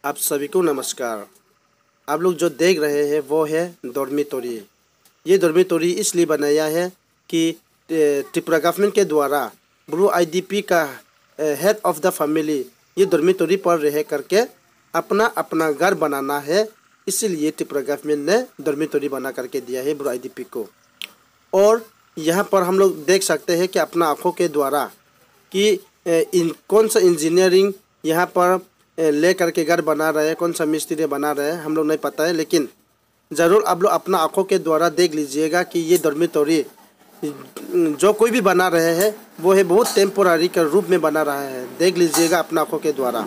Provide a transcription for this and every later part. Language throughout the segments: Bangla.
आप सभी को नमस्कार। आप लोग जो देख रहे हैं वो है डॉर्मिटोरी। ये डॉर्मिटोरी इसलिए बनाया है कि त्रिपुरा गवर्नमेंट के द्वारा ब्रू आईडीपी का हेड ऑफ द फैमिली ये डॉर्मिटोरी पर रह करके अपना अपना घर बनाना है। इसीलिए त्रिपुरा गवर्नमेंट ने डॉर्मिटोरी बना करके दिया है ब्रू आईडीपी को। और यहाँ पर हम लोग देख सकते हैं कि अपना आँखों के द्वारा कि कौन सा इंजीनियरिंग यहाँ पर ले करके घर बना रहे हैं, कौन सा मिस्त्री बना रहे हैं हम लोग नहीं पता है, लेकिन ज़रूर आप लोग अपना आँखों के द्वारा देख लीजिएगा कि ये डॉर्मिटोरी जो कोई भी बना रहे हैं वो है बहुत टेम्पोररी के रूप में बना रहा है। देख लीजिएगा अपना आँखों के द्वारा।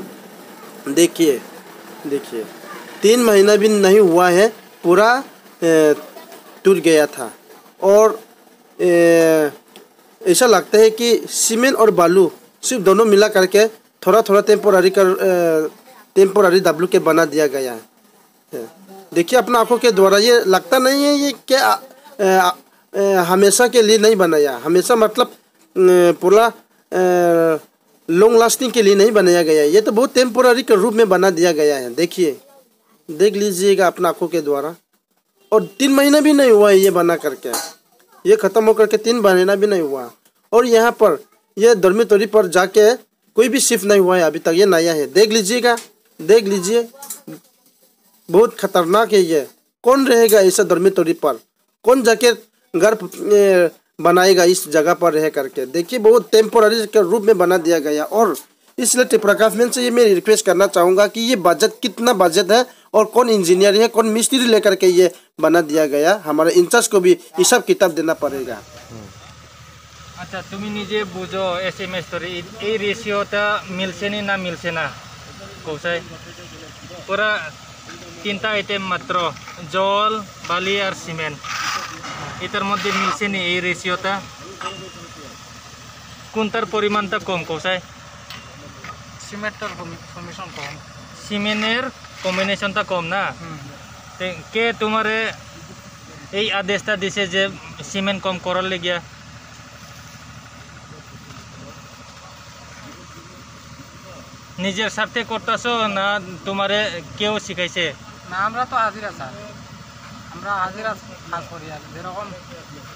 देखिए 3 महीना भी नहीं हुआ है, पूरा टूट गया था। और ऐसा लगता है कि सीमेंट और बालू सिर्फ दोनों मिला करके थोड़ा थोड़ा टेम्पोररी डब्लू के बना दिया गया है। देखिए अपना आँखों के द्वारा, ये लगता नहीं है ये क्या हमेशा के लिए नहीं बनाया। हमेशा मतलब पूरा लॉन्ग लास्टिंग के लिए नहीं बनाया गया है। ये तो बहुत टेम्पोररी के रूप में बना दिया गया है। देखिए, देख लीजिएगा अपना आँखों के द्वारा। और 3 महीना भी नहीं हुआ है ये बना करके, ये ख़त्म होकर के 3 महीना भी नहीं हुआ। और यहाँ पर ये डॉर्मिटोरी पर जाके कोई भी शिफ्ट नहीं हुआ है अभी तक, ये नया है। देख लीजिएगा, देख लीजिए, बहुत खतरनाक है ये। कौन रहेगा ऐसा डॉर्मिटोरी पर? कौन जाके घर बनाएगा इस जगह पर रह करके? देखिए बहुत टेम्पोररी के रूप में बना दिया गया। और इसलिए त्रिपुरा गवर्नमेंट से ये मैं रिक्वेस्ट करना चाहूँगा कि ये बजट कितना बजट है और कौन इंजीनियर है, कौन मिस्त्री लेकर के ये बना दिया गया। हमारे इंचार्ज को भी ये सब किताब देना पड़ेगा। আচ্ছা, তুমি নিজে বুঝো এসএমএস স্টোরি এই রেশিওটা মিলছে না মিলছে না কৌশাই? পুরা 3টা আইটেম মাত্র, জল, বালি আর সিমেন্ট, এটার মধ্যে মিলছে না এই রেশিওটা? কোনটার পরিমাণটা কম কৌশাই? সিমেন্টের কম্বিনেশন কম, সিমেন্টের কম্বিনেশনটা কম না? কে তোমারে এই আদেশটা দিছে যে সিমেন্ট কম করার লেগিয়া? নিজের স্বার্থে করতেছো না তোমারে কেউ শিখাইছে? না, আমরা তো হাজিরা স্যার, আমরা হাজিরা কাজ করি। আর যেরকম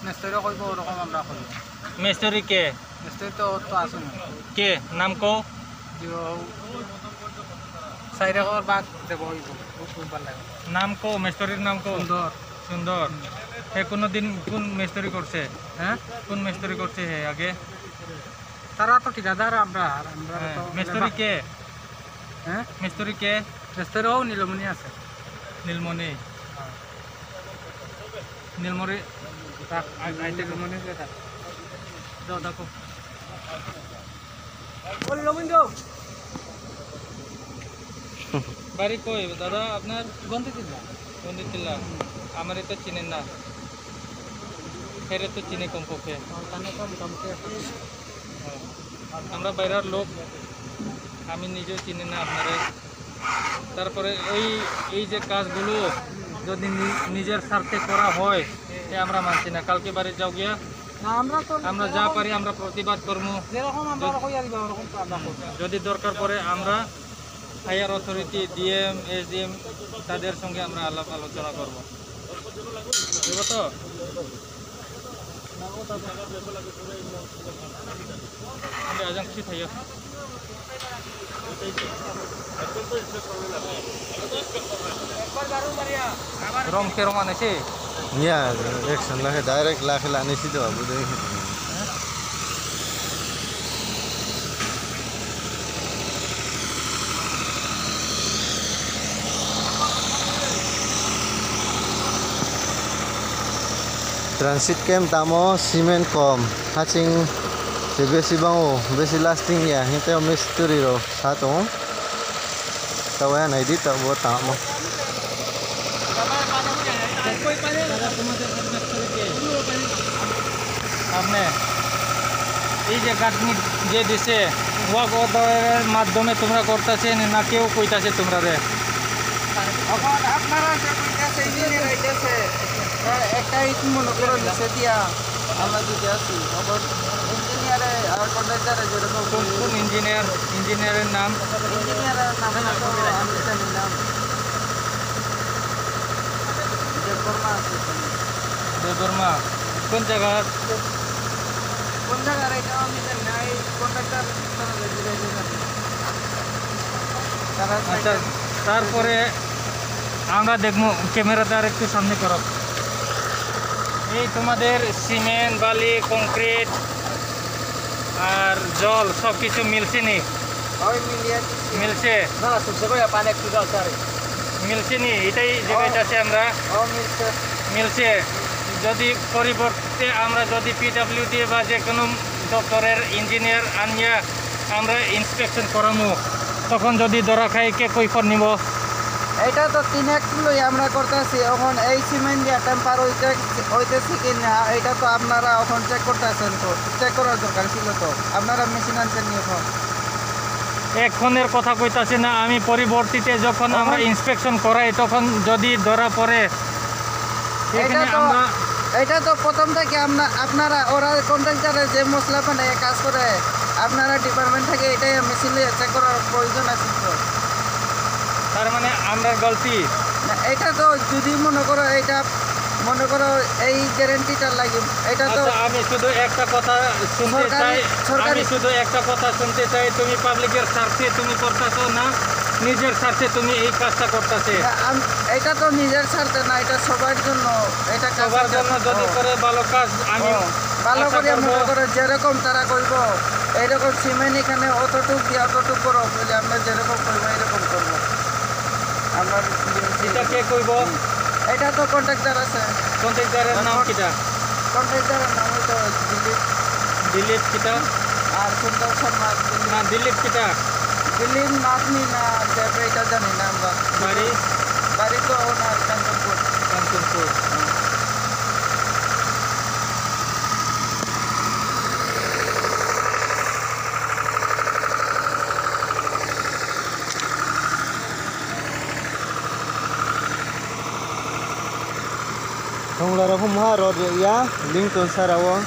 মিস্ত্রি করব ওরকম আমরা করি। মিস্ত্রি কে? মিস্ত্রি তো আসুন কে, নাম কও। সাইরেকর বাদ দেব লাগে। নাম কও, মিস্ত্রির নাম কও। সুন্দর। সুন্দর। হে কোনোদিন কোন মিস্ত্রি করছে? হ্যাঁ, কোন মিস্ত্রি করছে হে আগে? তারা তো ঠিকাদার। আমরা মিস্ত্রি কে? হ্যাঁ, মিস্ত্রি কে? মিস্ত্রিও নীলমণি আছে। নীলমণি? নীলমণি আইতে নীলমণি দাও দেখো। বাড়ি কই দাদা আপনার? গন্ধিতিল্লা। আমার তো চিনেন না, ফেরে তো চিনে কমপক্ষে। আমরা বাইরের লোক, আমি নিজেও চিনি না আপনারে। তারপরে এই যে কাজগুলো যদি নিজের স্বার্থে করা হয় এ আমরা মানছি না। কালকে বাড়ি যাও গিয়া আমরা যা পারি আমরা প্রতিবাদ করবো। যদি দরকার পড়ে আমরা হায়ার অথরিটি, ডিএম, এসডিএম তাদের সঙ্গে আমরা আলাপ আলোচনা করবো। বুঝবো তো? আজং খুশি থাইও। রং কে রং আনেছে? Ya, reaction lah, direct lah kelani situ abu deh. Transit camp tamo cement kom, hacing sebesi bango, besi lasting ya, itu misteri ro satu. Tahu ya, naik di tahu tamo. আপনি এই যে গাঁথনি যে দিছে ওয়াক অর্ডারের মাধ্যমে তোমরা করতেছে না কেউ কইতাছে তোমরা রে? আপনারা যে কইতাছে ইঞ্জিনিয়ার আইতাছে একটা ইট মনে করে দিছে দিয়া আমরা যদি আসি খবর ইঞ্জিনিয়ারে আর কন্ট্রাক্টরে যেরকম কোন ইঞ্জিনিয়ারের নাম? ইঞ্জিনিয়ারের নাম আমি জানি না। আছে দেববর্মা কোন জায়গা কোন জায়গার এটা আমি জানি না এই কন্ট্রাক্টর তারা আচ্ছা তারপরে আমরা দেখবো ক্যামেরাটা আর একটু সামনে করো এই তোমাদের সিমেন্ট বালি কংক্রিট আর জল সব কিছু মিলছে নি ওই মিলিয়ে মিলছে না সুসে কই পানি একটু দাও স্যার মিলছে নি এটাই যেটাছে আমরা ও মিলছে মিলছে যদি পরিবর্তে আমরা যদি পিডব্লিউডি বা যে কোনো দপ্তরের ইঞ্জিনিয়ার আনিয়া আমরা ইন্সপেকশন করামু তখন যদি ধরা খাই কে কৈফত নিব এটা তো 3 কিলোই আমরা করতেছি এখন এই সিমেন্ট দিয়ে টেম্পার হইতেছে কি না এটা তো আপনারা এখন চেক করতেছেন তো চেক করার দরকার ছিল তো আপনারা মেশিন আনছেন নি এখন এখনের কথা কইতাছি না আমি পরিবর্তিতে যখন আমরা ইন্সপেকশন করাই তখন যদি ধরা পড়ে এখানে আমরা এটা তো প্রথম থেকে আপনারা ওরা কন্ট্রাক্টরে যে মশলা বানায় কাজ করে আপনারা ডিপার্টমেন্ট থেকে এটাই মেশিন দিয়ে চেক করার প্রয়োজন আছে তো তার মানে আমরা গলতি না এটা তো যদি মনে করো এই গ্যারান্টিটা লাগে এটা তো আচ্ছা আমি শুধু একটা কথা শুনতে চাই তুমি পাবলিকের স্বার্থে তুমি করতেছো না নিজের স্বার্থে তুমি এই কাজটা করতেছে এটা তো নিজের স্বার্থে না এটা সবার জন্য এটা সবার জন্য যদি করে ভালো কাজ আমি ভালো করে মনে করো যেরকম তারা করব এইরকম সিমেন্ট এখানে অতটুক দিয়ে অতটুক করো বলে আমরা যেরকম করবো এরকম করবো আমরা এটা কে কইব এটা তো কন্ট্রাক্টর আছে কন্ট্রাক্টরের নাম কিটা কন্ট্রাক্টরের নাম তো দিলীপ কিটা আর সুন্দর শর্মা না দিলীপ কিটা দিলীপ নাতনি না দেবে এটা জানি না আমরা বাড়ি তো ওনার Kanchanpur Kung laro ko maharod ya, lington sarawo.